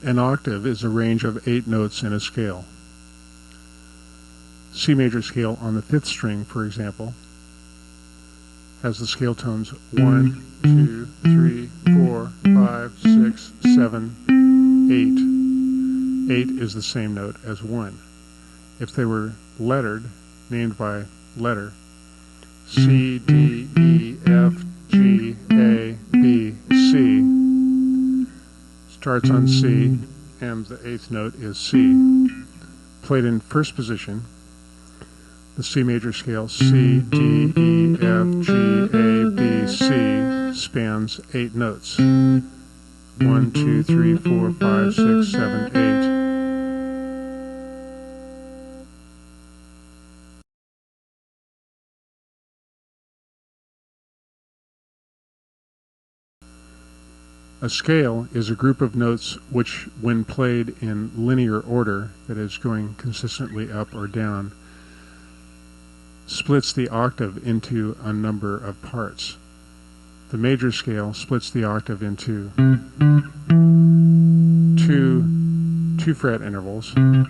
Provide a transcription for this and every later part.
An octave is a range of 8 notes in a scale. C major scale on the 5th string, for example, has the scale tones 1, 2, 3, 4, 5, 6, 7, 8. 8 is the same note as 1. If they were lettered, named by letter, C, D, E, F, G, A, B, C, starts on C, and the 8th note is C. Played in first position, the C major scale C, D, E, F, G, A, B, C spans 8 notes. 1, 2, 3, 4, 5, 6, 7, 8. A scale is a group of notes which, when played in linear order, that is, going consistently up or down, splits the octave into a number of parts. The major scale splits the octave into two fret intervals, a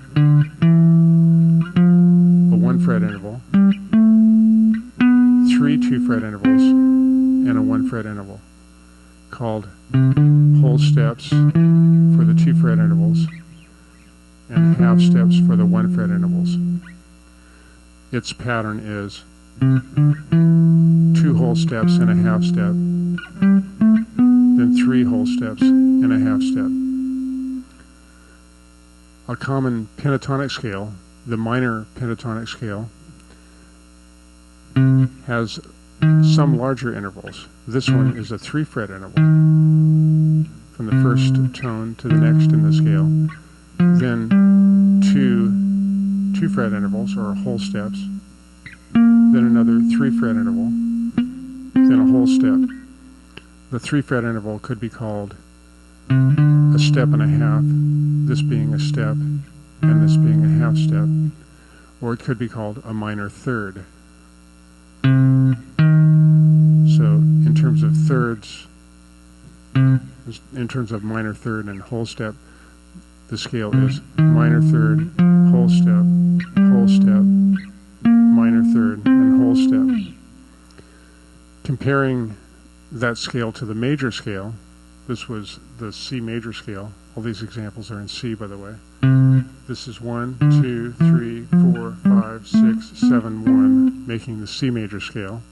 1 fret interval, 3 2-fret intervals, and a 1 fret interval, called whole steps for the 2 fret intervals and half steps for the 1 fret intervals. Its pattern is 2 whole steps and a half step, then 3 whole steps and a half step. A common pentatonic scale, the minor pentatonic scale, has some larger intervals. This one is a 3 fret interval from the first tone to the next in the scale, then 2 fret intervals or whole steps, then another 3 fret interval, then a whole step. The 3 fret interval could be called a step and a half, this being a step and this being a half step, or it could be called a minor third. So in terms of thirds, in terms of minor third and whole step, the scale is minor third, whole step, minor third, and whole step. Comparing that scale to the major scale, this was the C major scale. All these examples are in C, by the way. This is 1, 2, 3, 4, 5, 6, 7, 1, making the C major scale.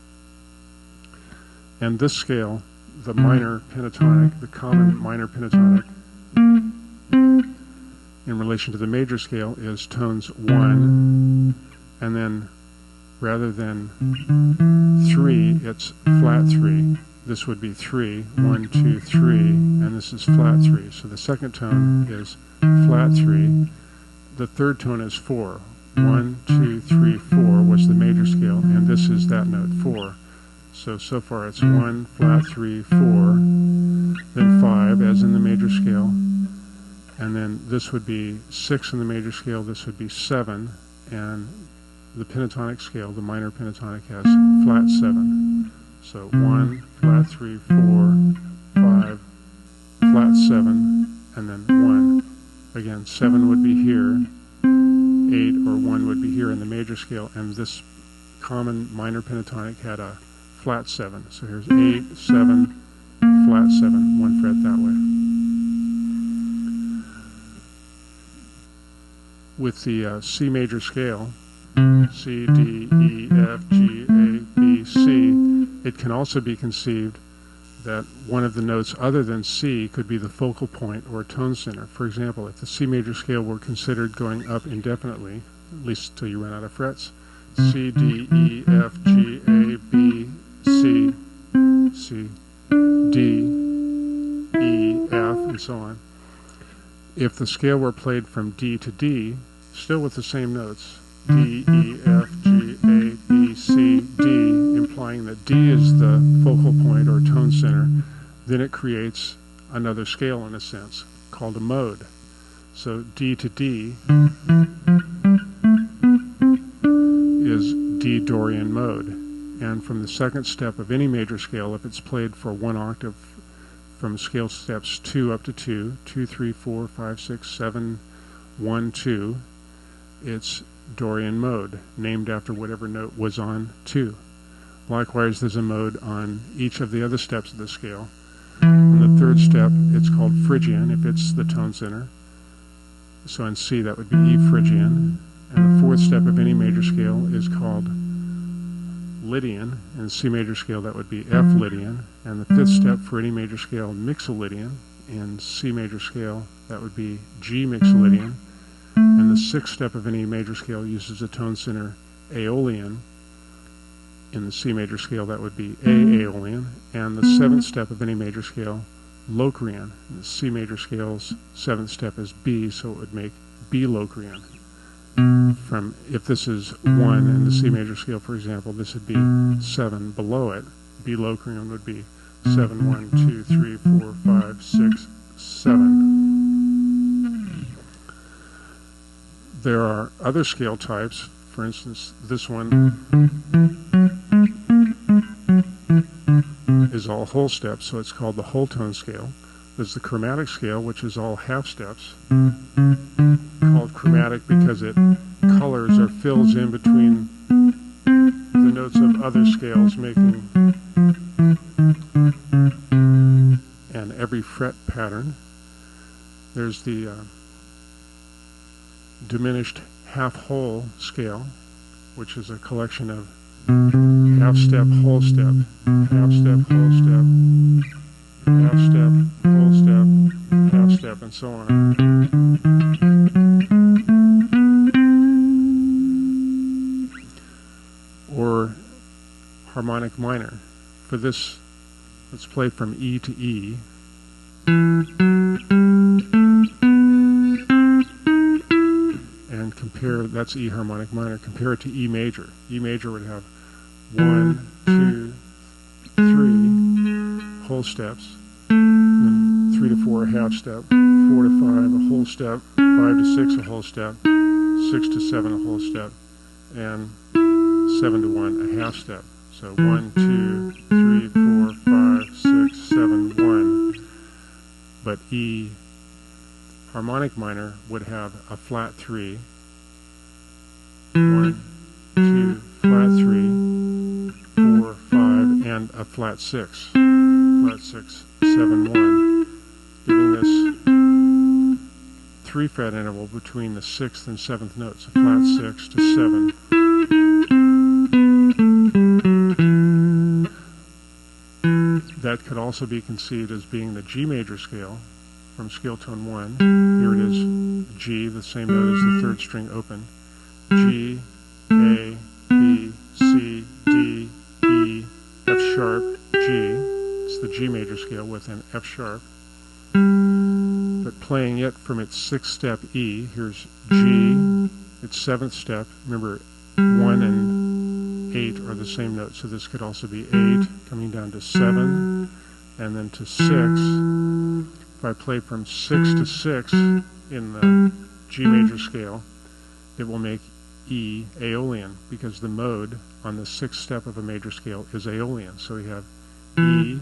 And this scale, the minor pentatonic, the common minor pentatonic, in relation to the major scale, is tones 1, and then rather than 3, it's flat 3. This would be 3, 1, 2, 3, and this is flat 3. So the second tone is flat 3. The third tone is 4. 1, 2, 3, 4 was the major scale, and this is that note, 4. So far it's 1, flat 3, 4, then 5, as in the major scale, and then this would be 6 in the major scale, this would be 7, and the pentatonic scale, the minor pentatonic, has flat 7. So 1, flat 3, 4, 5, flat 7, and then 1. Again, 7 would be here, 8 or 1 would be here in the major scale, and this common minor pentatonic had a flat 7. So here's 8, 7, flat 7, 1 fret that way. With the C major scale, C, D, E, F, G, A, B, C, it can also be conceived that one of the notes other than C could be the focal point or tone center. For example, if the C major scale were considered going up indefinitely, at least till you run out of frets, C, D, E, F, G, A, B, C, C, D, E, F, and so on. If the scale were played from D to D, still with the same notes, D, E, F, G, A, B, C, D, implying that D is the focal point or tone center, then it creates another scale in a sense, called a mode. So D to D is D Dorian mode. And from the second step of any major scale, if it's played for 1 octave from scale steps 2 up to 2, 2, 3, 4, 5, 6, 7, 1, 2. It's Dorian mode, named after whatever note was on 2. Likewise, there's a mode on each of the other steps of the scale. On the third step, it's called Phrygian, if it's the tone center. So in C, that would be E Phrygian. And the fourth step of any major scale is called Lydian. In C major scale, that would be F Lydian. And the fifth step for any major scale, Mixolydian. In C major scale, that would be G Mixolydian. And the sixth step of any major scale uses a tone center Aeolian. In the C major scale, that would be A Aeolian. And the seventh step of any major scale, Locrian. In the C major scale's seventh step is B, so it would make B Locrian. From, if this is 1 in the C major scale, for example, this would be 7 below it. B Locrian would be 7, 1, 2, 3, 4, 5, 6, 7. There are other scale types. For instance, this one is all whole steps, so it's called the whole tone scale. There's the chromatic scale, which is all half steps, called chromatic because it colors or fills in between the notes of other scales, making an every fret pattern. There's the diminished half-whole scale, which is a collection of half-step, whole step, half-step, whole step, half-step, whole step, half-step, and so on. Or harmonic minor. For this, let's play from E to E. And compare, that's E harmonic minor, compare it to E major. E major would have 1, 2, 3 whole steps, then 3 to 4 a half step, 4 to 5 a whole step, 5 to 6 a whole step, 6 to 7 a whole step, and 7 to 1 a half step. So 1, 2, 3, 4, 5, 6, 7, 1. But E harmonic minor would have a flat 3, 1, 2, flat 3, 4, 5, and a flat 6. Flat 6, 7, 1. Giving this 3 fret interval between the 6th and 7th notes, a flat 6 to 7. That could also be conceived as being the G major scale from scale tone 1. Here it is G, the same note as the third string open. G, A, B, C, D, E, F sharp, G. It's the G major scale with an F sharp. But playing it from its 6th step E, here's G, its 7th step. Remember, 1 and 8 are the same note, so this could also be 8, coming down to 7, and then to 6. If I play from 6 to 6 in the G major scale, it will make E Aeolian, because the mode on the 6th step of a major scale is Aeolian. So we have E,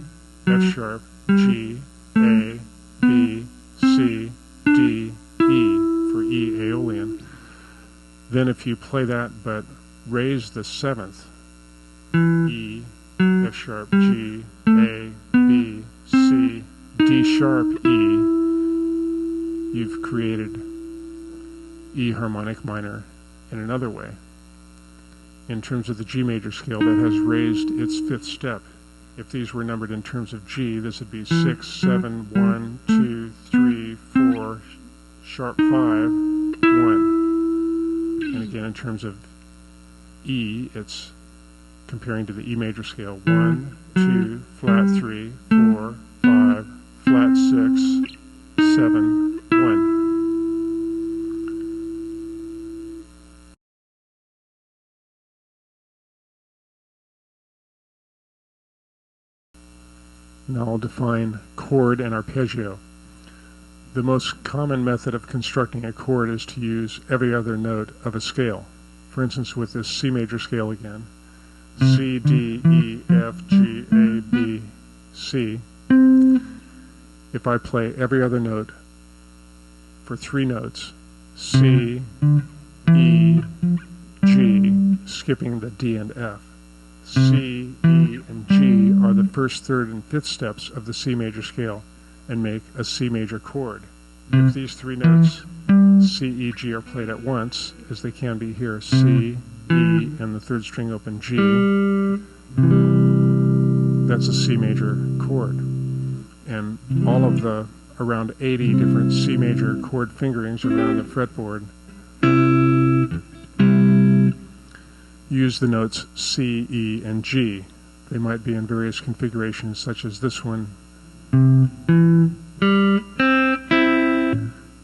F sharp, G, A, B, C, D, E for E Aeolian. Then if you play that but raise the 7th, E, F sharp, G, A, B, C, D sharp, E, you've created E harmonic minor in another way. In terms of the G major scale, that has raised its 5th step. If these were numbered in terms of G, this would be 6, 7, 1, 2, 3, 4, sharp 5, 1. And again, in terms of E, it's comparing to the E major scale, 1, 2, flat 3, 4, 5, flat 6, 7, 1. Now I'll define chord and arpeggio. The most common method of constructing a chord is to use every other note of a scale. For instance, with this C major scale again, C, D, E, F, G, A, B, C. if I play every other note for 3 notes, C, E, G, skipping the D and F. C, E, and G are the first, third, and fifth steps of the C major scale and make a C major chord. If these 3 notes, C, E, G, are played at once, as they can be here, C, E, and the third string open G, that's a C major chord. And all of the around 80 different C major chord fingerings around the fretboard use the notes C, E, and G. They might be in various configurations, such as this one.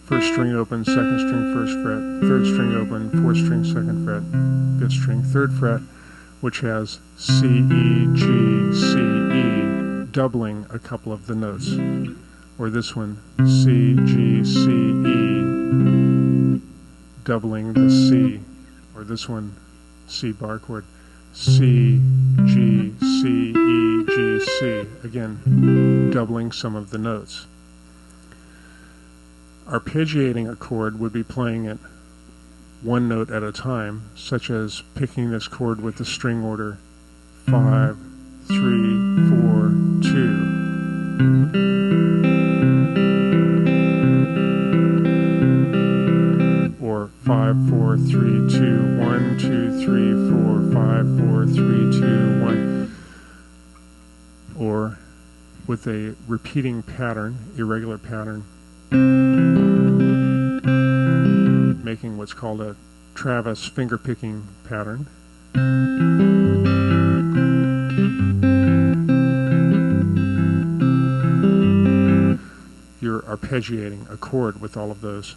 First string open, second string, first fret, third string open, fourth string, second fret, fifth string, third fret, which has C, E, G, C, E, doubling a couple of the notes. Or this one, C, G, C, E, doubling the C. Or this one, C bar chord, C, G, C, E, G, C, again, doubling some of the notes. Arpeggiating a chord would be playing it one note at a time, such as picking this chord with the string order 5, 3, 4, 2. Or 5, 4, 3, 2, 1, 2, 3, 4, 5, 4, 3, 2, 1. Or with a repeating pattern, irregular pattern, making what's called a Travis finger-picking pattern. You're arpeggiating a chord with all of those.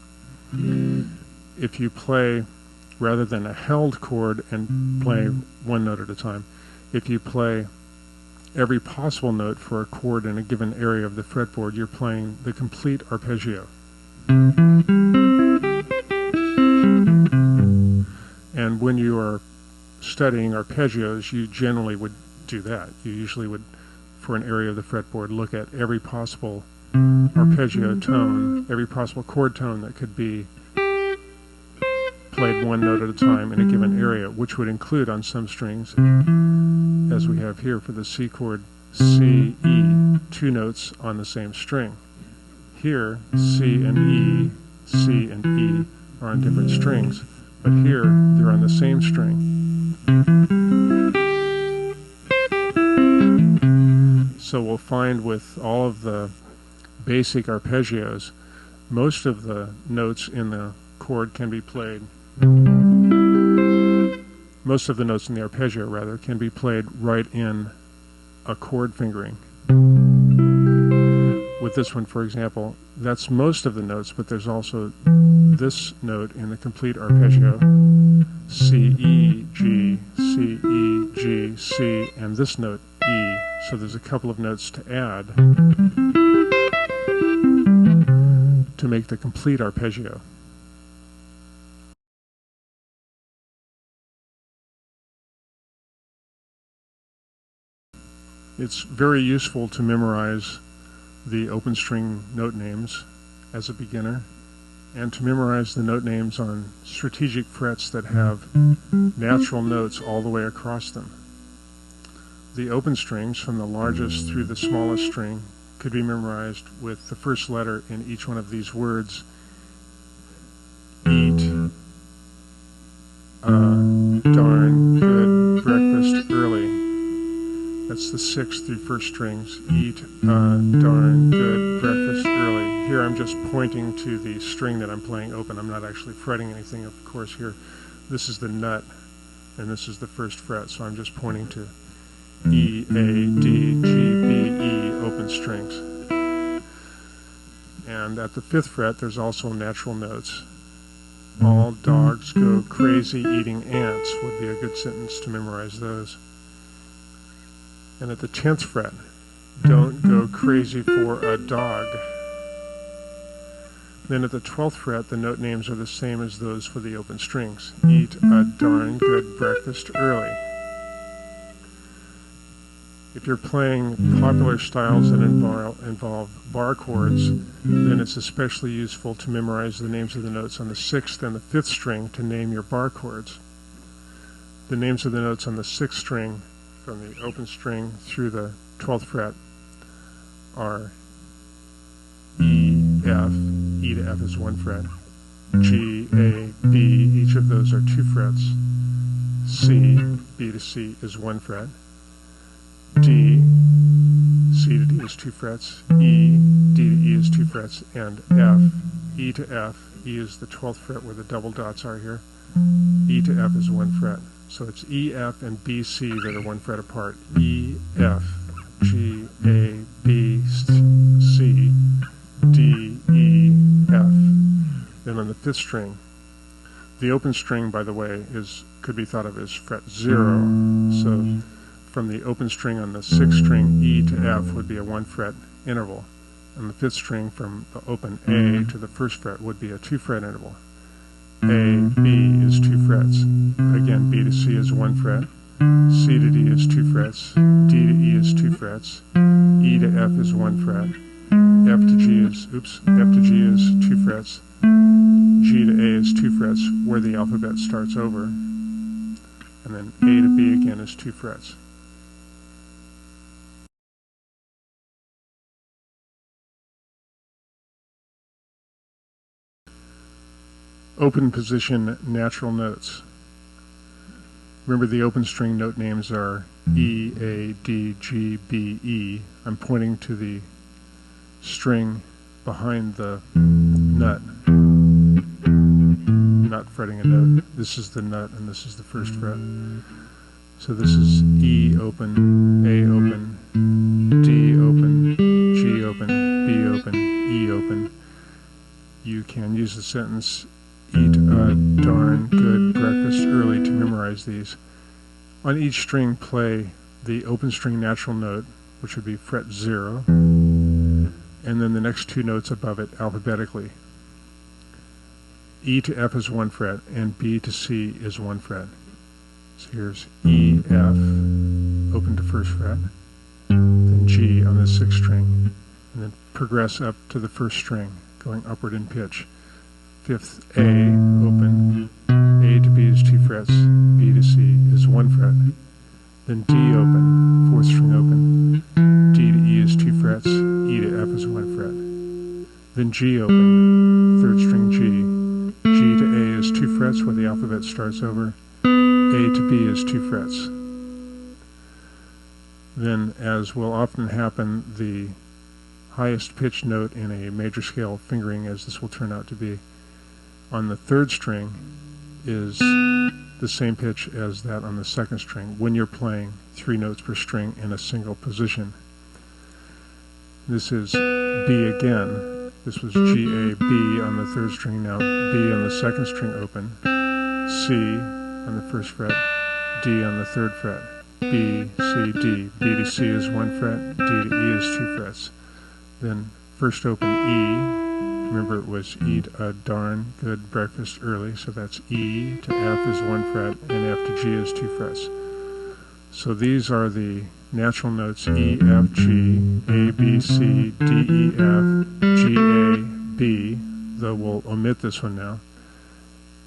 If you play, rather than a held chord and play one note at a time, if you play every possible note for a chord in a given area of the fretboard, you're playing the complete arpeggio. And when you are studying arpeggios, you generally would do that. You usually would, for an area of the fretboard, look at every possible arpeggio tone, every possible chord tone that could be played one note at a time in a given area, which would include on some strings, as we have here for the C chord, C, E, 2 notes on the same string. Here, C and E are on different strings, but here they're on the same string. So we'll find with all of the basic arpeggios, most of the notes in the chord can be played, most of the notes in the arpeggio, rather, can be played right in a chord fingering. With this one, for example, that's most of the notes, but there's also this note in the complete arpeggio, C, E, G, C, E, G, C, and this note, E. So there's a couple of notes to add to make the complete arpeggio. It's very useful to memorize the open string note names as a beginner, and to memorize the note names on strategic frets that have natural notes all the way across them. The open strings, from the largest through the smallest string, could be memorized with the first letter in each one of these words. Eat a darn good breakfast early. That's the 6th through 1st strings. Eat a darn good breakfast early. Here I'm just pointing to the string that I'm playing open. I'm not actually fretting anything, of course. Here, this is the nut, and this is the 1st fret, so I'm just pointing to E, A, D, G, B, E, open strings. And at the 5th fret, there's also natural notes. All dogs go crazy eating ants would be a good sentence to memorize those. And at the 10th fret, don't go crazy for a dog. Then at the 12th fret, the note names are the same as those for the open strings. Eat a darn good breakfast early. If you're playing popular styles that involve bar chords, then it's especially useful to memorize the names of the notes on the 6th and the 5th string to name your bar chords. The names of the notes on the 6th string from the open string through the 12th fret are E, F. E to F is 1 fret. G, A, B, each of those are 2 frets. C, B to C is 1 fret. D, C to D is 2 frets. E, D to E is 2 frets. And F, E to F, E is the 12th fret where the double dots are here. E to F is 1 fret. So it's E, F, and B, C that are 1 fret apart. E, F, G, A, B, C, D, E, F. Then on the 5th string, the open string, by the way, could be thought of as fret 0. So from the open string on the 6th string, E to F would be a 1 fret interval. On the 5th string, from the open A to the 1st fret would be a 2 fret interval. A, B is 2 frets. Again, B to C is 1 fret. C to D is 2 frets. D to E is 2 frets. E to F is 1 fret. F to G is 2 frets. G to A is 2 frets, where the alphabet starts over. And then A to B again is 2 frets. Open position natural notes. Remember, the open string note names are E, A, D, G, B, E. I'm pointing to the string behind the nut, not fretting a note. This is the nut and this is the 1st fret. So this is E open, A open, D open, G open, B open, E open. You can use the sentence, eat a darn good breakfast early, to memorize these. On each string, play the open string natural note, which would be fret 0, and then the next 2 notes above it alphabetically. E to F is 1 fret, and B to C is 1 fret. So here's E, F, open to 1st fret, then G on the 6th string, and then progress up to the 1st string, going upward in pitch. 5th A, open, A to B is 2 frets, B to C is 1 fret. Then D open, 4th string open, D to E is 2 frets, E to F is 1 fret. Then G open, 3rd string G, G to A is 2 frets where the alphabet starts over, A to B is 2 frets. Then, as will often happen, the highest pitch note in a major scale fingering, as this will turn out to be, on the 3rd string is the same pitch as that on the 2nd string when you're playing 3 notes per string in a single position. This is B again. This was G, A, B on the 3rd string, now B on the 2nd string open, C on the 1st fret, D on the 3rd fret, B, C, D. B to C is 1 fret, D to E is 2 frets. Then first open E. Remember, it was eat a darn good breakfast early, so that's E to F is 1 fret, and F to G is 2 frets. So these are the natural notes E, F, G, A, B, C, D, E, F, G, A, B, though we'll omit this one now.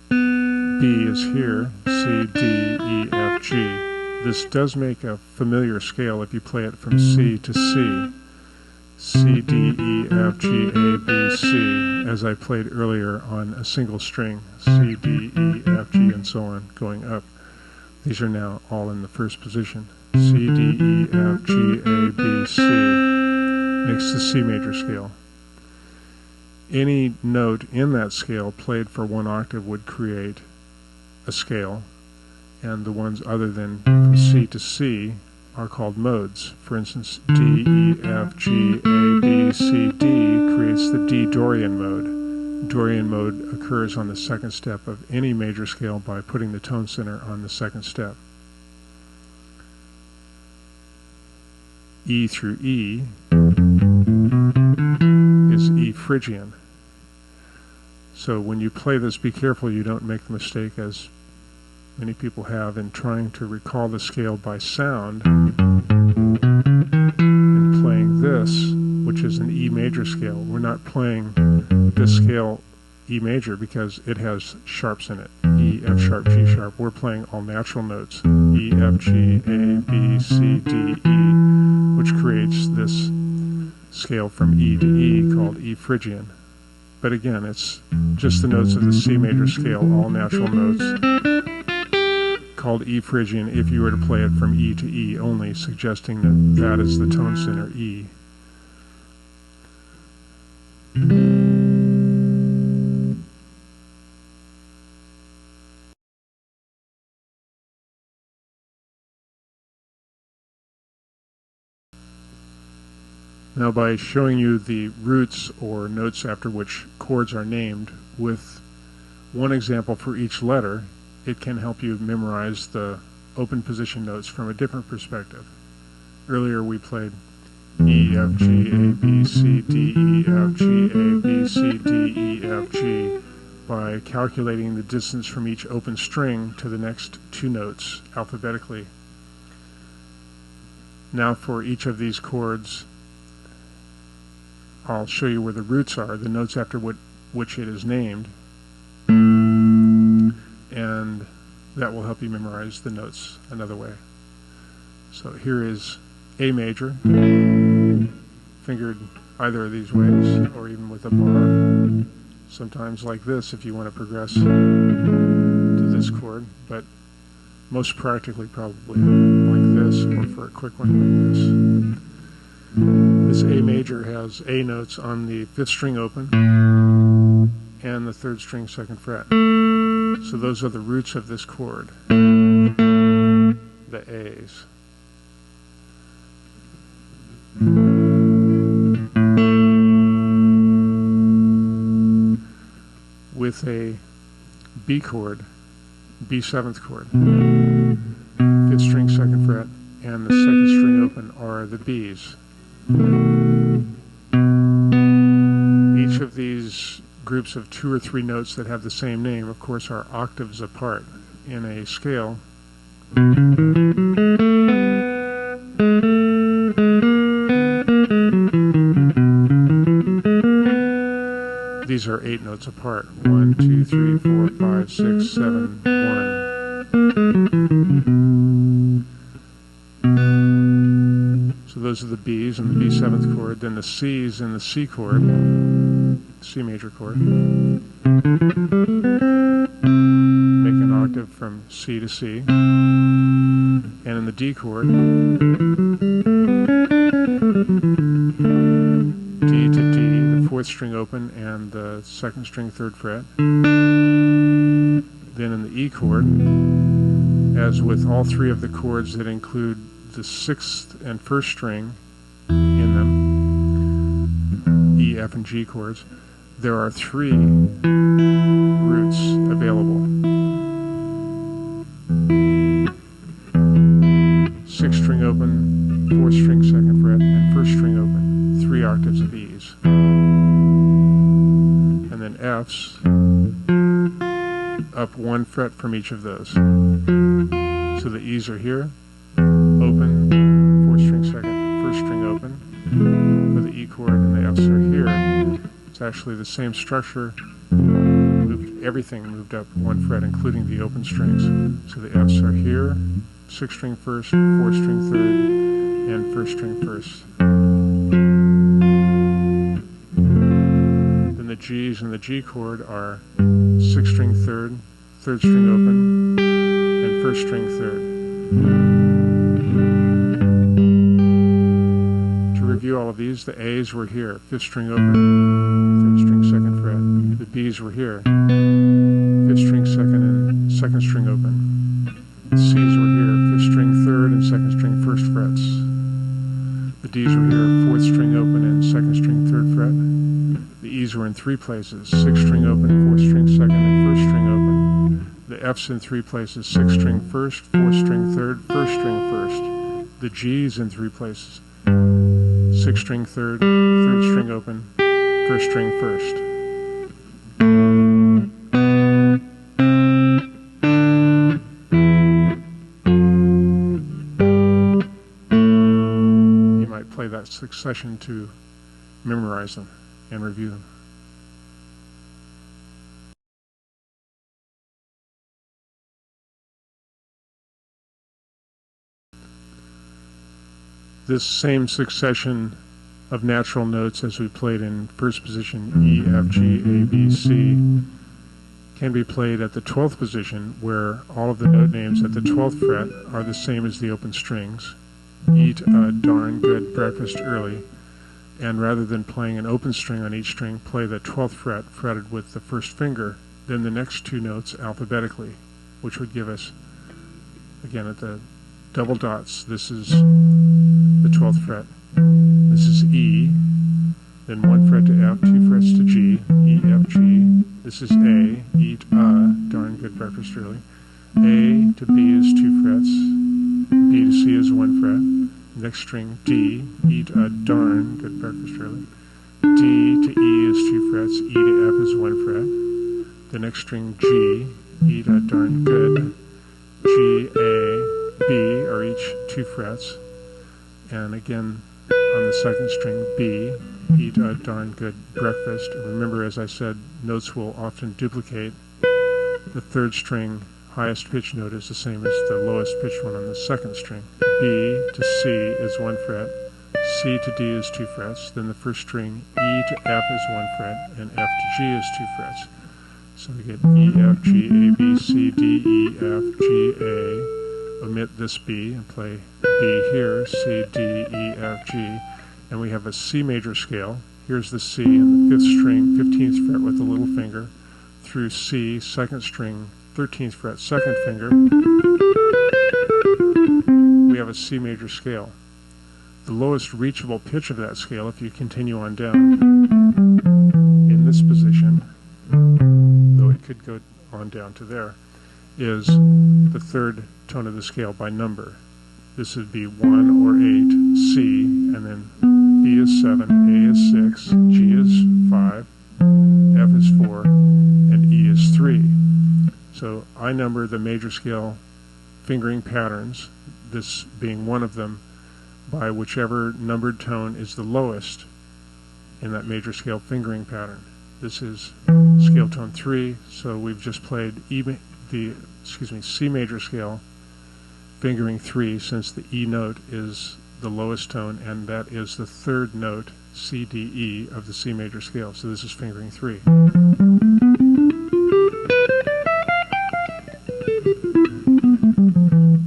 B is here, C, D, E, F, G. This does make a familiar scale if you play it from C to C. C, D, E, F, G, A, B, C, as I played earlier on a single string, C, D, E, F, G, and so on, going up. These are now all in the 1st position. C, D, E, F, G, A, B, C makes the C major scale. Any note in that scale played for 1 octave would create a scale, and the ones other than from C to C are called modes. For instance, D, E, F, G, A, B, C, D creates the D Dorian mode. Dorian mode occurs on the 2nd step of any major scale by putting the tone center on the 2nd step. E through E is E Phrygian. So when you play this, be careful you don't make the mistake, as many people have, in trying to recall the scale by sound this, which is an E major scale, we're not playing this scale E major because it has sharps in it. E, F sharp, G sharp. We're playing all natural notes. E, F, G, A, B, C, D, E, which creates this scale from E to E called E Phrygian. But again, it's just the notes of the C major scale, all natural notes, called E Phrygian if you were to play it from E to E only, suggesting that that is the tone center E. Now, by showing you the roots or notes after which chords are named with one example for each letter, it can help you memorize the open position notes from a different perspective. Earlier we played E, F, G, A, B, C, D, E, F, G, A, B, C, D, E, F, G by calculating the distance from each open string to the next two notes alphabetically. Now for each of these chords, I'll show you where the roots are, the notes after which it is named, and that will help you memorize the notes another way. So here is A major, fingered either of these ways, or even with a bar, sometimes like this if you want to progress to this chord, but most practically probably like this, or for a quick one like this. This A major has A notes on the 5th string open and the 3rd string 2nd fret. So those are the roots of this chord, the A's. With a B chord, B7th chord, 5th string 2nd fret, and the 2nd string open are the B's. Each of these groups of 2 or 3 notes that have the same name, of course, are octaves apart in a scale. These are 8 notes apart. 1, 2, 3, 4, 5, 6, 7, 1. So those are the B's and the B7th chord, then the C's in the C chord, C major chord. Make an octave from C to C. And in the D chord, D to D, the 4th string open and the 2nd string 3rd fret. Then in the E chord, as with all 3 of the chords that include the 6th and 1st string in them, E, F, and G chords, there are 3 roots available. 6th string open, 4th string 2nd fret, and 1st string open, 3 octaves of E's. And then F's, up 1 fret from each of those. So the E's are here, open, 4th string 2nd, 1st string open for the E chord, and the F's are here. It's actually the same structure, everything moved up 1 fret, including the open strings. So the F's are here, 6th string 1st, 4th string 3rd, and 1st string 1st. Then the G's in the G chord are 6th string 3rd, 3rd string open, and 1st string 3rd. To review all of these, the A's were here, 5th string open, 3rd string 2nd fret. The B's were here, 5th string 2nd and 2nd string open. The C's were here, 5th string 3rd and 2nd string 1st frets. The D's were here, 4th string open and 2nd string 3rd fret. The E's were in 3 places, 6th string open, 4th string 2nd, and 1st string open. The F's in 3 places, 6th string 1st, 4th string 3rd, 1st string 1st. The G's in 3 places, 6th string 3rd, 3rd string open, 1st string 1st. You might play that succession to memorize them and review them. This same succession of natural notes as we played in first position E, F, G, A, B, C can be played at the 12th position, where all of the note names at the 12th fret are the same as the open strings. Eat a darn good breakfast early, and rather than playing an open string on each string, play the 12th fret fretted with the first finger, then the next two notes alphabetically, which would give us, again at the double dots, this is the 12th fret, this is E, then one fret to F, two frets to G, E, F, G, this is A, eat a darn good breakfast early, A to B is two frets, B to C is one fret, next string D, eat a darn good breakfast early, D to E is two frets, E to F is one fret, the next string G, eat a darn good, G, A, B are each two frets, and again on the second string B, eat a darn good breakfast. And remember, as I said, notes will often duplicate. The third string highest pitch note is the same as the lowest pitched one on the second string. B to C is one fret, C to D is two frets, then the first string E to F is one fret, and F to G is two frets. So we get E, F, G, A, B, C, D, E, F, G, A. Omit this B and play B here, C, D, E, F, G, and we have a C major scale. Here's the C in the 5th string, 15th fret with the little finger, through C, 2nd string, 13th fret, 2nd finger. We have a C major scale. The lowest reachable pitch of that scale, if you continue on down in this position, though it could go on down to there, is the 3rd tone of the scale by number. This would be 1 or 8, C, and then B is 7, A is 6, G is 5, F is 4, and E is 3. So I number the major scale fingering patterns, this being one of them, by whichever numbered tone is the lowest in that major scale fingering pattern. This is scale tone 3, so we've just played C major scale fingering 3, since the E note is the lowest tone, and that is the 3rd note, C, D, E, of the C major scale. So this is fingering 3.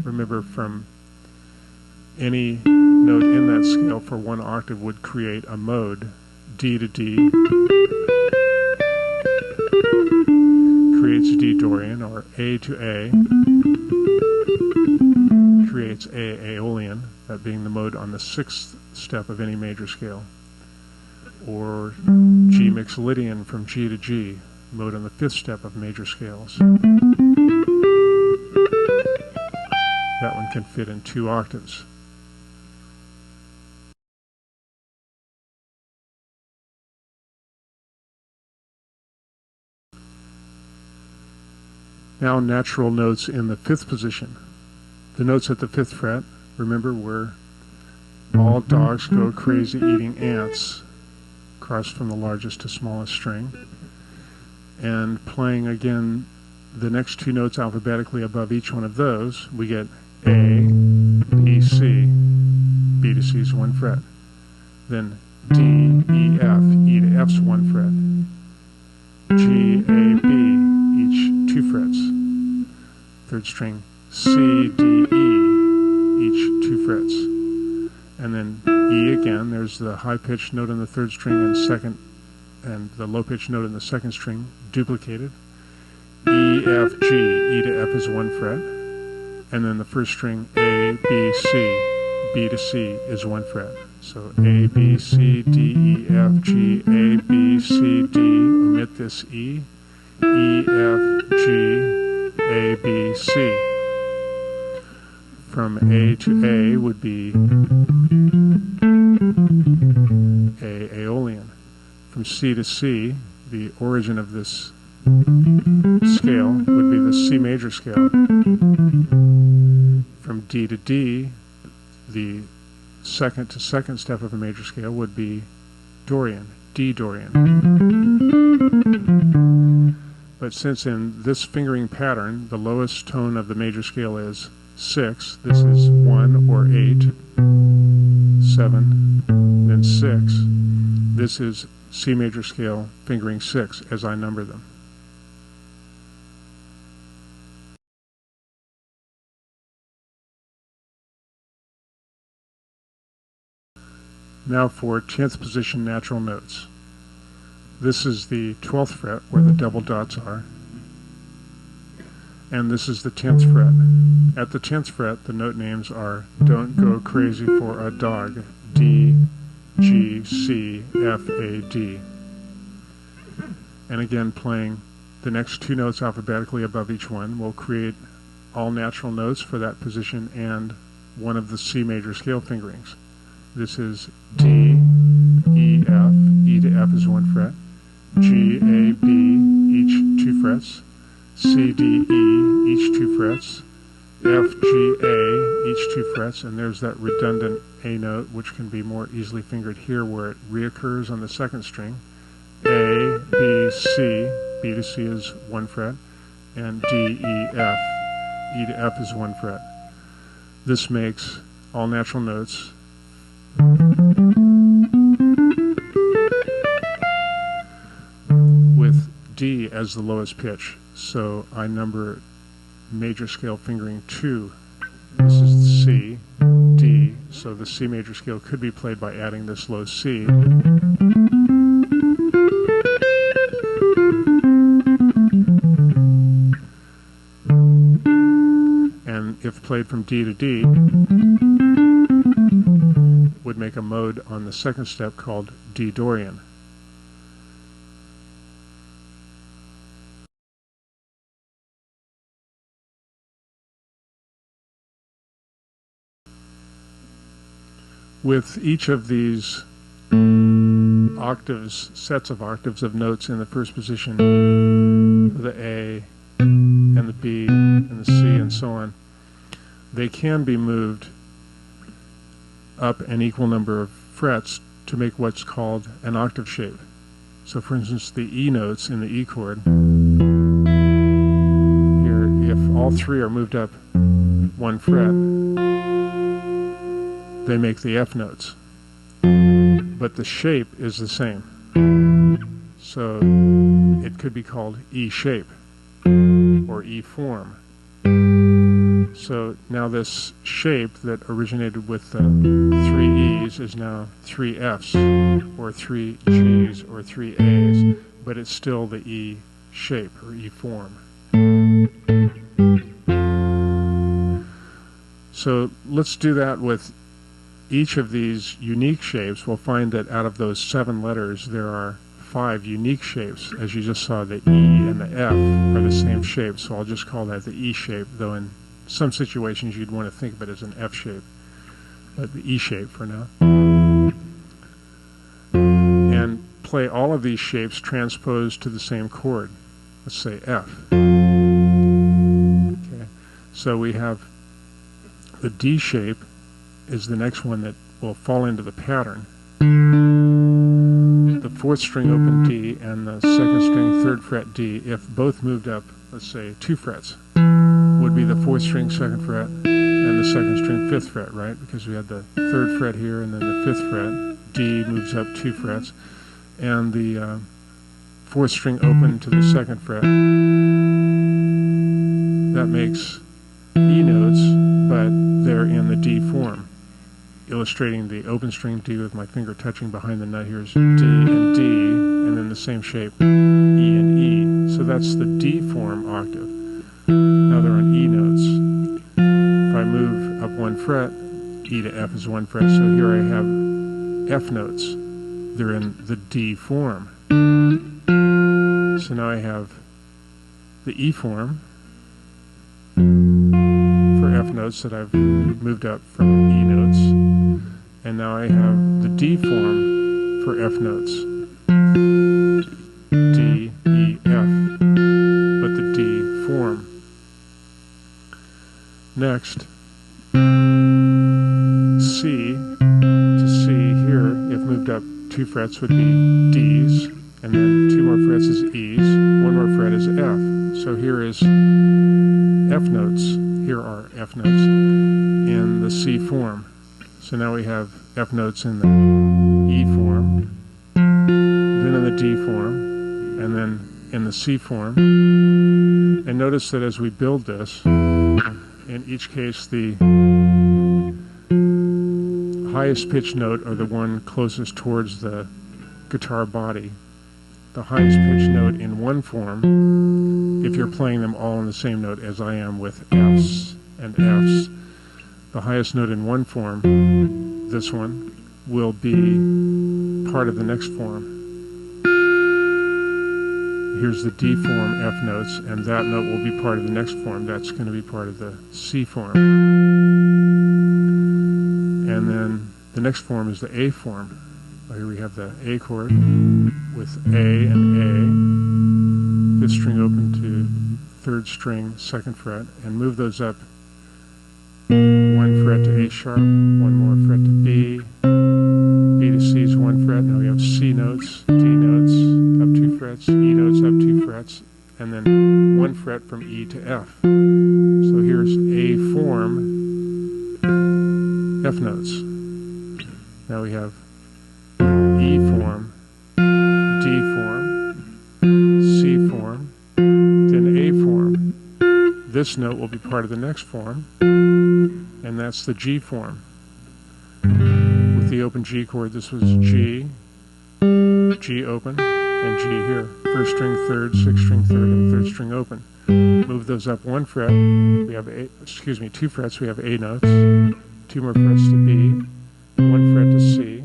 Remember, from any note in that scale for one octave would create a mode. D to D creates D Dorian, or A to A creates A Aeolian, that being the mode on the 6th step of any major scale, or G Mixolydian from G to G, mode on the 5th step of major scales. That one can fit in 2 octaves. Now natural notes in the 5th position. The notes at the 5th fret, remember, were all dogs go crazy eating ants, crossed from the largest to smallest string, and playing again the next 2 notes alphabetically above each one of those, we get A, B, C. B to C is 1 fret. Then D, E, F. E to F's 1 fret. G, A, B, each 2 frets. 3rd string C, D, E, each 2 frets. And then E again, there's the high-pitched note on the 3rd string and the low-pitched note in the 2nd string duplicated. E, F, G, E to F is 1 fret. And then the 1st string A, B, C, B to C is 1 fret. So A, B, C, D, E, F, G, A, B, C, D, omit this E, E, F, G, A, B, C. From A to A would be A Aeolian. From C to C, the origin of this scale would be the C major scale. From D to D, the second to second step of a major scale would be Dorian, D Dorian. But since in this fingering pattern the lowest tone of the major scale is 6, this is 1 or 8, 7, then 6, this is C major scale fingering 6 as I number them. Now for 10th position natural notes. This is the 12th fret where the double dots are, and this is the 10th fret. At the 10th fret, the note names are Don't Go Crazy for a Dog, D, G, C, F, A, D. And again, playing the next two notes alphabetically above each one will create all natural notes for that position and one of the C major scale fingerings. This is D, E, F. E to F is 1 fret. G, A, B, each 2 frets. C, D, E, each 2 frets. F, G, A, each 2 frets. And there's that redundant A note, which can be more easily fingered here where it reoccurs on the second string. A, B, C. B to C is 1 fret. And D, E, F. E to F is 1 fret. This makes all natural notes with D as the lowest pitch. So I number major scale fingering 2. This is C, D, so the C major scale could be played by adding this low C. And if played from D to D, would make a mode on the second step called D Dorian. With each of these octaves, sets of octaves of notes in the first position, the A and the B and the C and so on, they can be moved up an equal number of frets to make what's called an octave shape. So for instance, the E notes in the E chord, here, if all 3 are moved up 1 fret, they make the F notes. But the shape is the same. So it could be called E shape or E form. So now this shape that originated with the 3 E's is now 3 F's or 3 G's or 3 A's, but it's still the E shape or E form. So let's do that with each of these unique shapes. We'll find that out of those 7 letters there are 5 unique shapes. As you just saw, the E and the F are the same shape, so I'll just call that the E shape, though in some situations you'd want to think of it as an F shape, but the E shape for now. And play all of these shapes transposed to the same chord. Let's say F. Okay. So we have the D shape is the next one that will fall into the pattern. The 4th string open D and the 2nd string 3rd fret D, if both moved up, let's say 2 frets, would be the 4th string 2nd fret and the 2nd string 5th fret, right? Because we had the 3rd fret here and then the 5th fret. D moves up 2 frets. And the 4th string open to the 2nd fret. That makes E notes, but they're in the D form. Illustrating the open string D with my finger touching behind the nut. Here's D and D, and then the same shape, E and E. So that's the D form octave. Now they're on E notes. If I move up 1 fret, E to F is 1 fret, so here I have F notes. They're in the D form. So now I have the E form for F notes that I've moved up from E notes. And now I have the D form for F notes. D, E, F, but the D form. Next, C moved up 2 frets would be Ds, and then 2 more frets is E's, 1 more fret is F. So here is F notes. Here are F notes in the C form. So now we have F notes in the E form, then in the D form, and then in the C form. And notice that as we build this, in each case the highest pitch note, or the one closest towards the guitar body, the highest pitch note in one form, if you're playing them all on the same note as I am with Fs and Fs, the highest note in one form, this one, will be part of the next form. Here's the D form F notes, and that note will be part of the next form. That's going to be part of the C form. And then the next form is the A form. Here we have the A chord with A and A, 5th string open to 3rd string, 2nd fret, and move those up 1 fret to A sharp, 1 more fret to B, B to C is 1 fret. Now we have C notes, D notes, up 2 frets, E notes, up 2 frets, and then 1 fret from E to F. So here's A form, F notes. Now we have E form, D form, C form, then A form. This note will be part of the next form, and that's the G form. With the open G chord, this was G, G open, and G here. 1st string, 3rd, 6th string, 3rd, and 3rd string open. Move those up 1 fret. We have 2 frets. We have A notes. 2 more frets to B, 1 fret to C,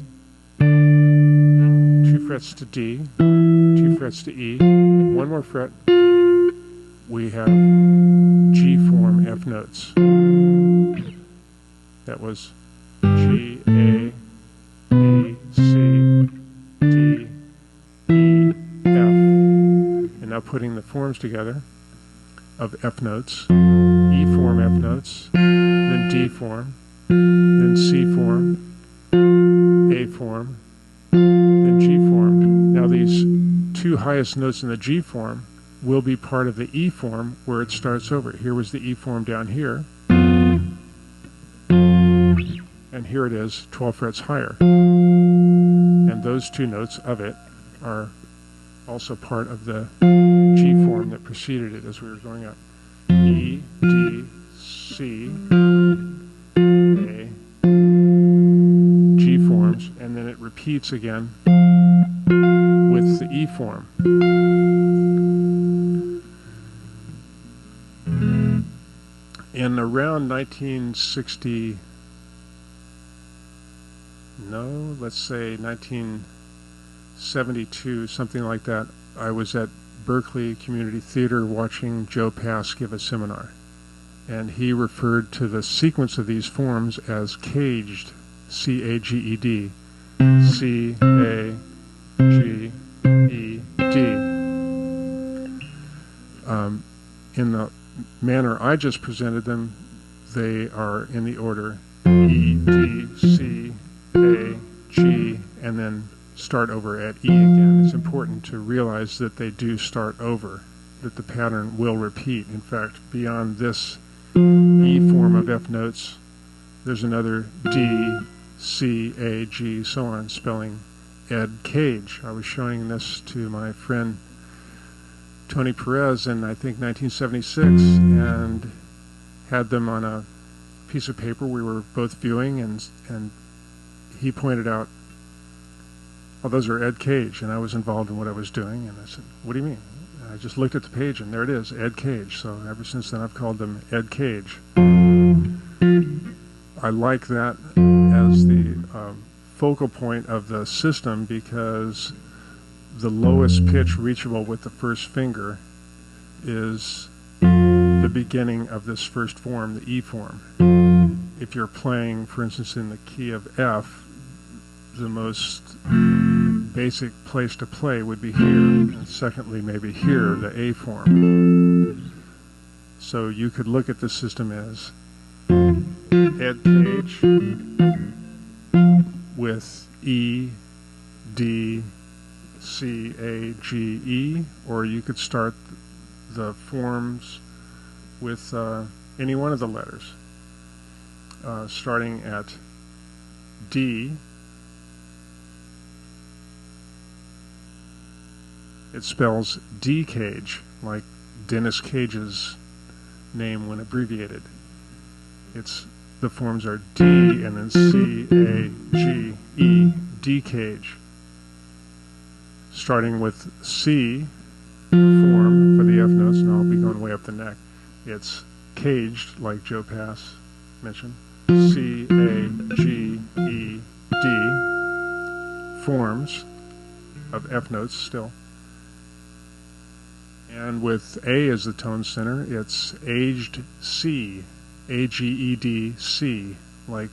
2 frets to D, 2 frets to E, 1 more fret. We have G form F notes. That was G, A, B, C, D, E, F. And now putting the forms together of F notes, E form F notes, then D form, then C form, A form, then G form. Now these 2 highest notes in the G form will be part of the E form where it starts over. Here was the E form down here, and here it is 12 frets higher. And those 2 notes of it are also part of the G form that preceded it as we were going up. E, D, C, A, G forms, and then it repeats again with the E form. In around 1960, no, let's say 1972, something like that, I was at Berkeley Community Theater watching Joe Pass give a seminar. And he referred to the sequence of these forms as caged, C-A-G-E-D, C-A-G-E-D. In the manner I just presented them, they are in the order E, D, C, A, G, and then start over at E again. It's important to realize that they do start over, that the pattern will repeat. In fact, beyond this E form of F notes, there's another D, C, A, G, so on, spelling Ed Cage. I was showing this to my friend Tony Perez in, I think, 1976, and had them on a piece of paper we were both viewing, and he pointed out, oh, those are Ed Cage, and I was involved in what I was doing, and I said, what do you mean? And I just looked at the page, and there it is, Ed Cage. So ever since then I've called them Ed Cage. I like that as the focal point of the system, because the lowest pitch reachable with the first finger is the beginning of this first form, the E form. If you're playing, for instance, in the key of F, the most basic place to play would be here, and secondly, maybe here, the A form. So you could look at the system as Ed Cage with E, D, C, A, G, E, or you could start the forms with any one of the letters. Starting at D, it spells D-Cage, like Dennis Cage's name when abbreviated. The forms are D and then C, A, G, E, D-Cage. Starting with C form for the F notes, and I'll be going way up the neck. It's caged, like Joe Pass mentioned. C, A, G, E, D. Forms of F notes still. And with A as the tone center, it's aged C, A-G-E-D, C, like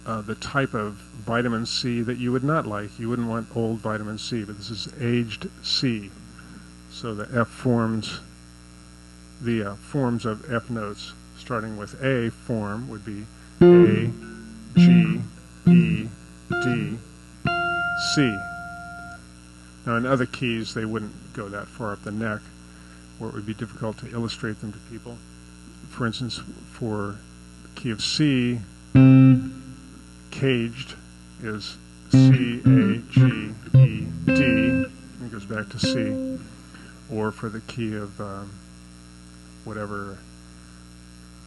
the type of vitamin C that you would not like. You wouldn't want old vitamin C, but this is aged C. So the F forms, the forms of F notes, starting with A form would be A, G, E, D, C. Now in other keys they wouldn't go that far up the neck, where it would be difficult to illustrate them to people. For instance, for the key of C, caged is C, A, G, E, D, and it goes back to C. Or for the key of whatever,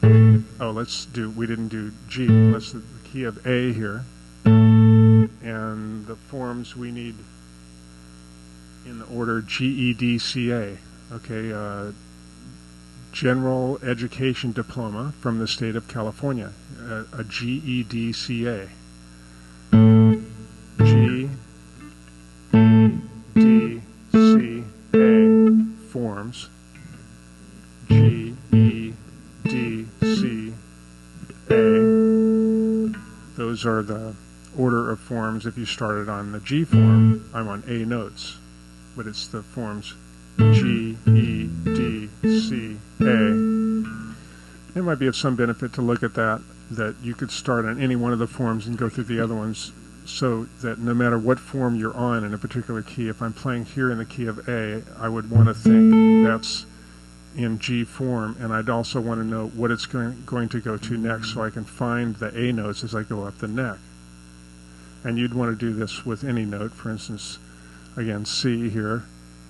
we didn't do G, let's do the key of A here. And the forms we need in the order G, E, D, C, A. Okay, General Education Diploma from the state of California, a GED, CA. G, E, D, C, A forms. G, E, D, C, A. Those are the order of forms. If you started on the G form, I'm on A notes, but it's the forms G, E, D, C, A. It might be of some benefit to look at that you could start on any one of the forms and go through the other ones, so that no matter what form you're on in a particular key, if I'm playing here in the key of A, I would want to think that's in G form, and I'd also want to know what it's going to go to next, so I can find the A notes as I go up the neck. And you'd want to do this with any note. For instance, again, C here,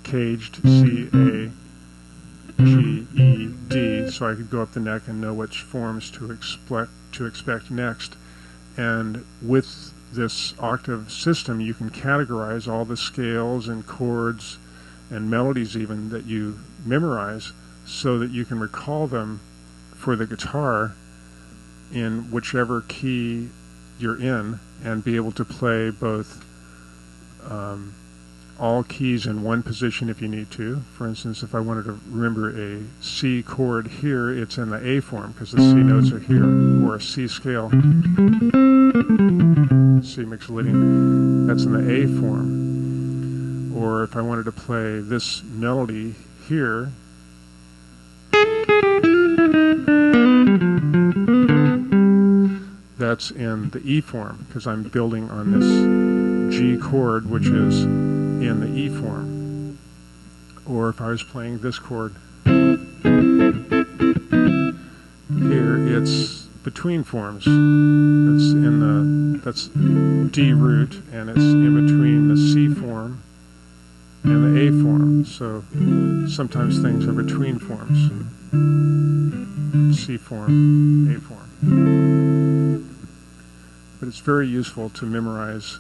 caged, C, A, G, E, D, so I could go up the neck and know which forms to expect next. And with this octave system, you can categorize all the scales and chords and melodies even that you memorize, so that you can recall them for the guitar in whichever key you're in, and be able to play both all keys in one position if you need to. For instance, if I wanted to remember a C chord here, it's in the A form because the C notes are here, or a C scale, C mixolydian, that's in the A form. Or if I wanted to play this melody here, that's in the E form, because I'm building on this G chord, which is in the E form. Or if I was playing this chord here, it's between forms. That's D root, and it's in between the C form and the A form. So sometimes things are between forms. C form, A form. But it's very useful to memorize,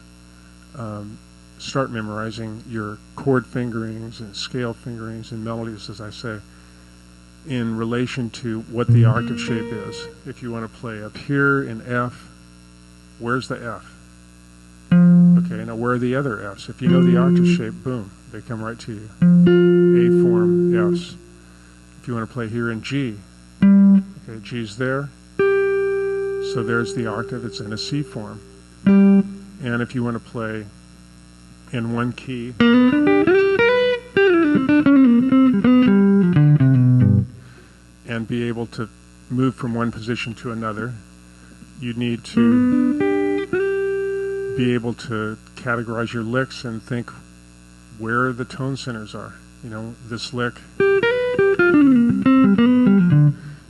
start memorizing your chord fingerings and scale fingerings and melodies, as I say, in relation to what the octave shape is. If you want to play up here in F, where's the F? Okay, now where are the other Fs? If you know the octave shape, boom, they come right to you. A form Fs. If you want to play here in G, okay, G's there. So there's the octave, it's in a C form. And if you want to play in one key, and be able to move from one position to another, you need to be able to categorize your licks and think where the tone centers are. You know, this lick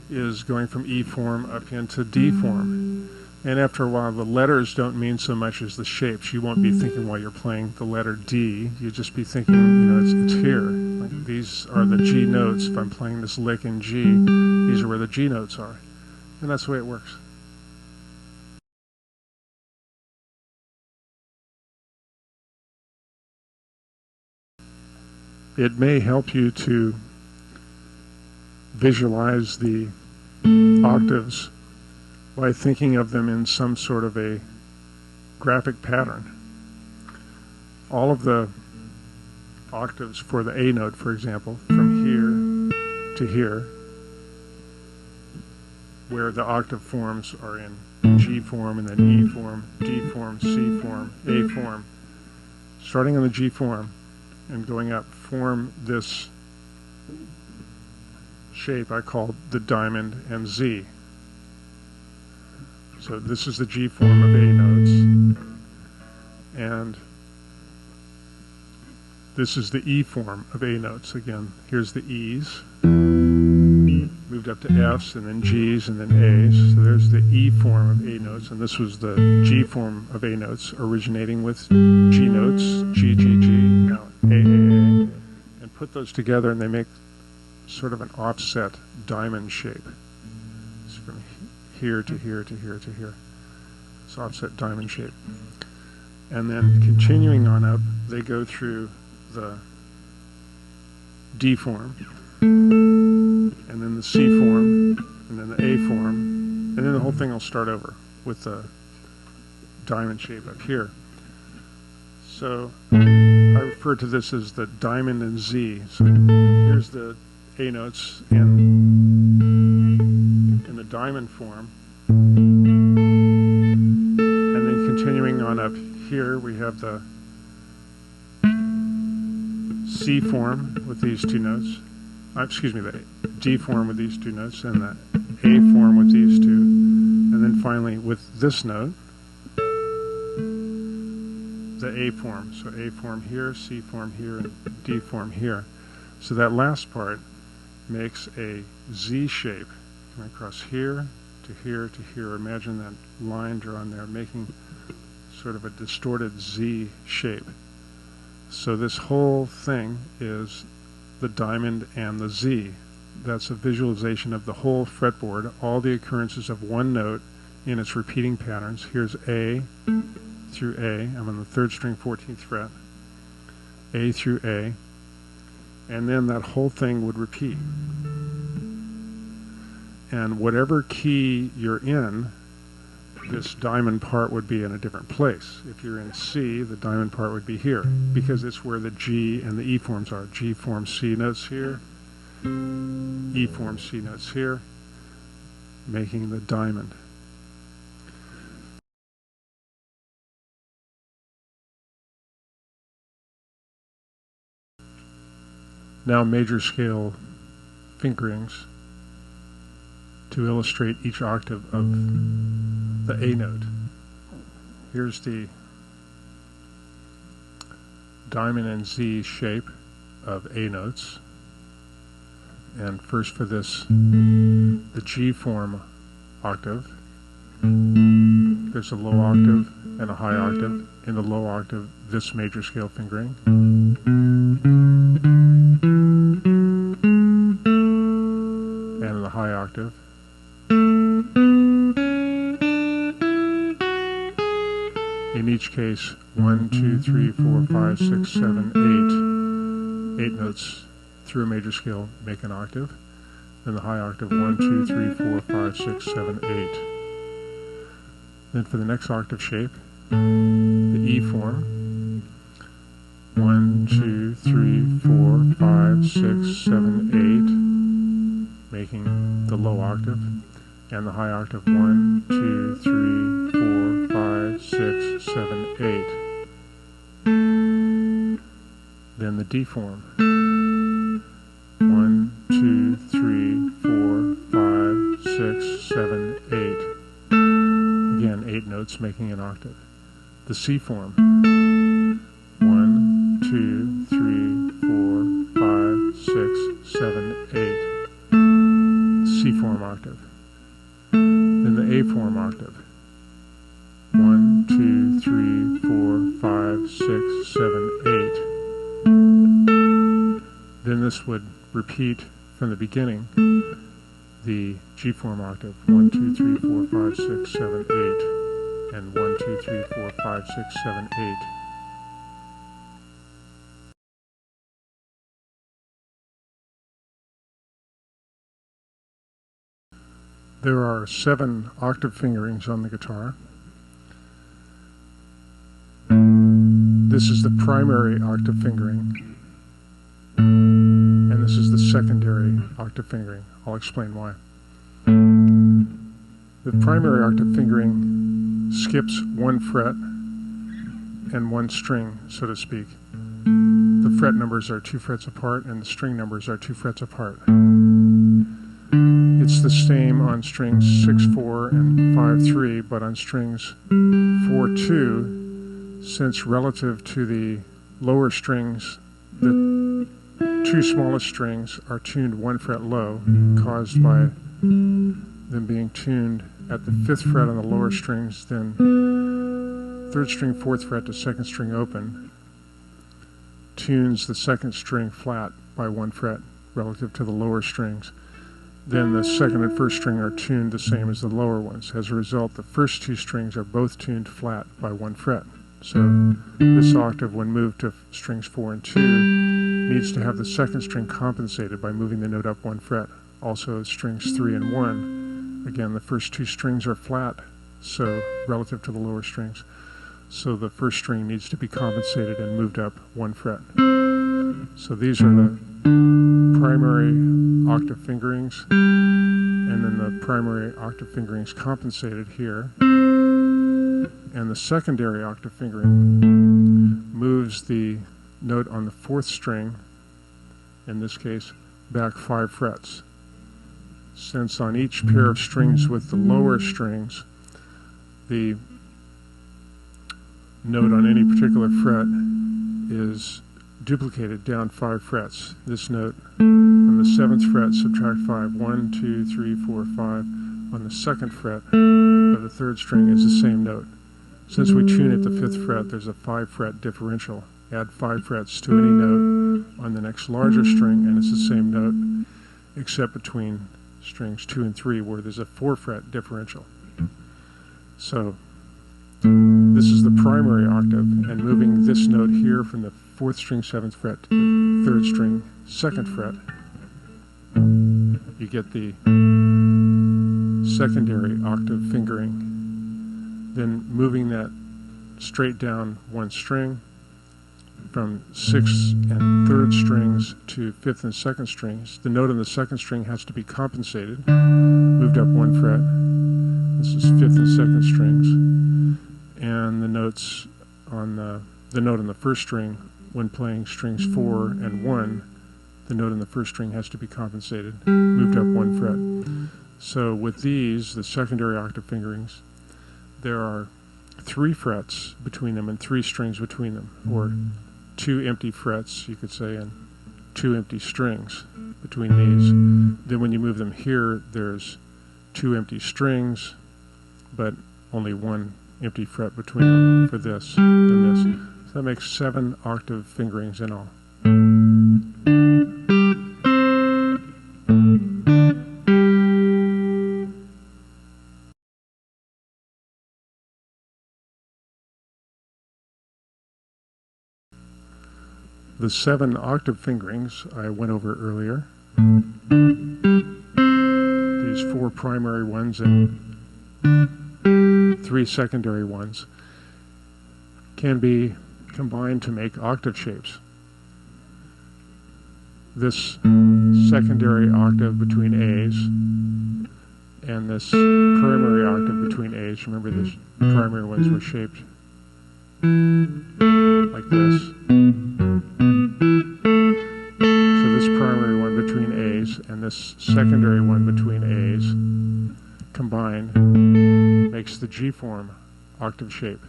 is going from E form up into D form. And after a while, the letters don't mean so much as the shapes. You won't be thinking while you're playing the letter D. You'll just be thinking, you know, it's here. Like, these are the G notes. If I'm playing this lick in G, these are where the G notes are. And that's the way it works. It may help you to visualize the octaves by thinking of them in some sort of a graphic pattern. All of the octaves for the A note, for example, from here to here, where the octave forms are in G form and then E form, D form, C form, A form, starting on the G form and going up, form this shape I call the diamond and Z. So this is the G form of A notes, and this is the E form of A notes. Again, here's the E's, moved up to F's, and then G's, and then A's. So there's the E form of A notes, and this was the G form of A notes, originating with G notes, G, G, G, now A, and put those together, and they make sort of an offset diamond shape. It's from here to here to here to here. It's offset diamond shape. And then continuing on up, they go through the D form, and then the C form, and then the A form, and then the whole thing will start over with the diamond shape up here. So I refer to this as the diamond and Z. So here's the A notes in the diamond form, and then continuing on up here we have the C form with these two notes, the D form with these two notes, and the A form with these two, and then finally with this note, the A form. So A form here, C form here, and D form here. So that last part makes a Z shape going across here to here to here. Imagine that line drawn there, making sort of a distorted Z shape. So this whole thing is the diamond and the Z. That's a visualization of the whole fretboard, all the occurrences of one note in its repeating patterns. Here's A through A. I'm on the 3rd string, 14th fret. A through A. And then that whole thing would repeat. And whatever key you're in, this diamond part would be in a different place. If you're in C, the diamond part would be here, because it's where the G and the E forms are. G form C notes here, E form C notes here, making the diamond. Now major scale fingerings to illustrate each octave of the A note. Here's the diamond and Z shape of A notes. And first for this, the G form octave. There's a low octave and a high octave. In the low octave, this major scale fingering. And in the high octave, in each case, 1, 2, 3, 4, 5, 6, 7, 8. 8 notes through a major scale make an octave. Then the high octave, 1, 2, 3, 4, 5, 6, 7, 8. Then for the next octave shape, the E form. 1, 2, 3, 4, 5, 6, 7, 8, making the low octave. And the high octave, 1, 2, 3, 4, 5, 6, 7, 8. Then the D form. 1, 2, 3, 4, 5, 6, 7, 8. Again, 8 notes making an octave. The C form. 2, 3, 4, 5, 6, 7, 8. C form octave. Then the A form octave. 1, 2, 3, 4, 5, 6, 7, 8. Then this would repeat from the beginning the G form octave. 1, 2, 3, 4, 5, 6, 7, 8. And 1, 2, 3, 4, 5, 6, 7, 8. There are 7 octave fingerings on the guitar. This is the primary octave fingering, and this is the secondary octave fingering. I'll explain why. The primary octave fingering skips 1 fret and 1 string, so to speak. The fret numbers are 2 frets apart, and the string numbers are 2 frets apart. It's the same on strings 6-4 and 5-3, but on strings 4-2, since relative to the lower strings, the 2 smallest strings are tuned 1 fret low, caused by them being tuned at the 5th fret on the lower strings, then 3rd string, 4th fret to 2nd string open, tunes the 2nd string flat by 1 fret relative to the lower strings. Then the 2nd and 1st string are tuned the same as the lower ones. As a result, the first 2 strings are both tuned flat by 1 fret. So this octave, when moved to strings 4 and 2, needs to have the 2nd string compensated by moving the note up 1 fret. Also strings 3 and 1, again the first 2 strings are flat, so relative to the lower strings. So the first string needs to be compensated and moved up 1 fret. So these are the primary octave fingerings, and then the primary octave fingerings compensated here. And the secondary octave fingering moves the note on the 4th string, in this case, back 5 frets. Since on each pair of strings with the lower strings, the note on any particular fret is duplicated down 5 frets. This note on the 7th fret, subtract 5, 1, 2, 3, 4, 5. On the 2nd fret of the 3rd string is the same note. Since we tune at the 5th fret, there's a 5 fret differential. Add 5 frets to any note on the next larger string, and it's the same note, except between strings 2 and 3, where there's a 4 fret differential. So this is the primary octave, and moving this note here from the 4th string 7th fret to the 3rd string 2nd fret, you get the secondary octave fingering. Then moving that straight down 1 string from 6th and 3rd strings to 5th and 2nd strings. The note on the 2nd string has to be compensated, moved up 1 fret. This is 5th and 2nd strings. And the notes on the note on the 1st string, when playing strings 4 and 1, the note on the 1st string has to be compensated, moved up 1 fret. So with these, the secondary octave fingerings, there are 3 frets between them and 3 strings between them, or 2 empty frets, you could say, and 2 empty strings between these. Then when you move them here, there's 2 empty strings, but only 1 empty fret between them for this and this. So that makes 7 octave fingerings in all. The 7 octave fingerings I went over earlier, these 4 primary ones and 3 secondary ones, can be combined to make octave shapes. This secondary octave between A's and this primary octave between A's, remember the primary ones were shaped like this. So this primary one between A's and this secondary one between A's combined makes the G form octave shape.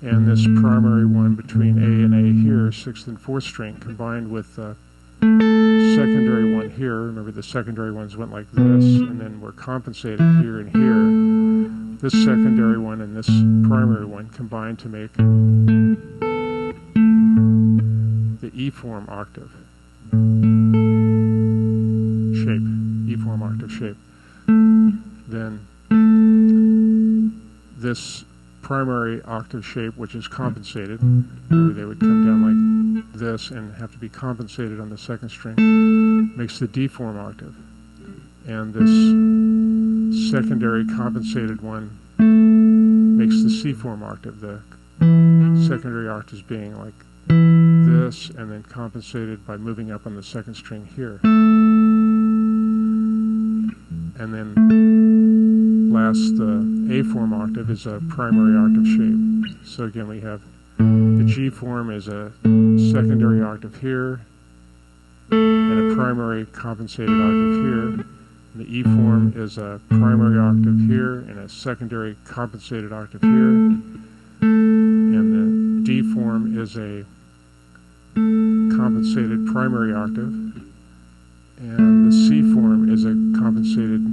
and this primary one between A and A here, 6th and 4th string, combined with the secondary one here. Remember, the secondary ones went like this, and then were compensated here and here. This secondary one and this primary one combined to make the E-form octave shape, E-form octave shape. Then this primary octave shape, which is compensated, they would come down like this and have to be compensated on the 2nd string, makes the D-form octave. And this secondary compensated one makes the C-form octave, the secondary octaves being like this, and then compensated by moving up on the 2nd string here. And then last, the A-form octave is a primary octave shape. So again, we have the G-form is a secondary octave here, and a primary compensated octave here. And the E-form is a primary octave here, and a secondary compensated octave here. And the D-form is a compensated primary octave, and the C-form is a compensated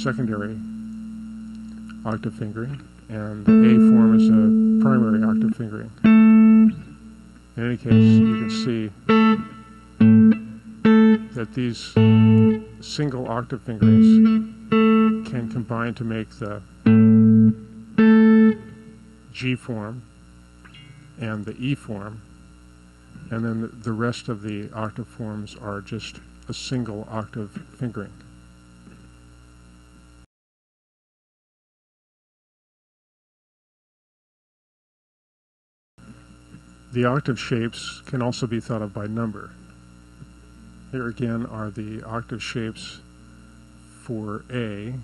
secondary octave fingering, and the A-form is a primary octave fingering. In any case, you can see that these single octave fingerings can combine to make the G-form and the E-form, and then the rest of the octave forms are just a single octave fingering. The octave shapes can also be thought of by number. Here again are the octave shapes for A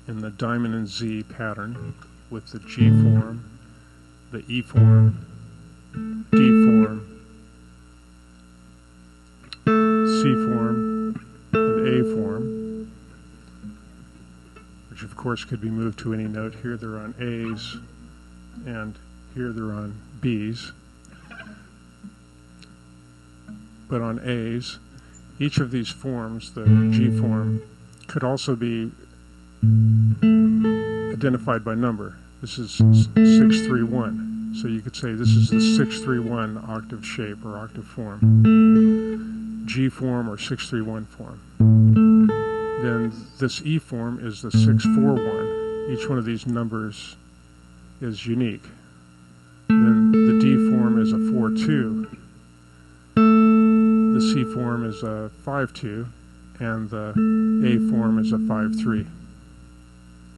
in the diamond and Z pattern, with the G-form, the E-form, D-form, C-form, and A-form, which of course could be moved to any note. Here they're on A's, and here they're on B's. But on A's, each of these forms, the G-form, could also be identified by number. This is 631. So you could say this is the 631 octave shape or octave form, G-form or 631 form. Then this E-form is the 641. Each one of these numbers is unique. Then the D-form is a 4-2. The C-form is a 5-2, and the A-form is a 5-3.